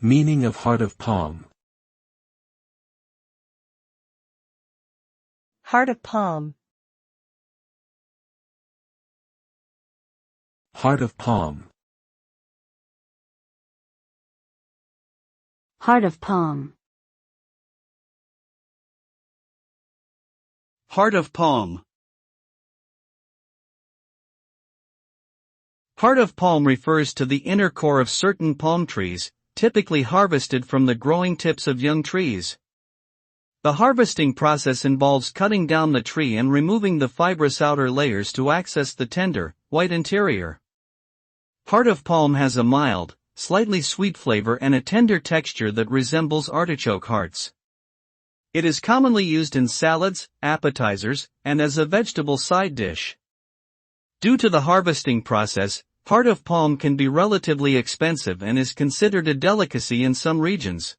Meaning of heart of palm. Heart of palm. Heart of palm. Heart of palm. Heart of palm. Heart of palm refers to the inner core of certain palm trees, typically harvested from the growing tips of young trees. The harvesting process involves cutting down the tree and removing the fibrous outer layers to access the tender, white interior. Heart of palm has a mild, slightly sweet flavor and a tender texture that resembles artichoke hearts. It is commonly used in salads, appetizers, and as a vegetable side dish. Due to the harvesting process, heart of palm can be relatively expensive and is considered a delicacy in some regions.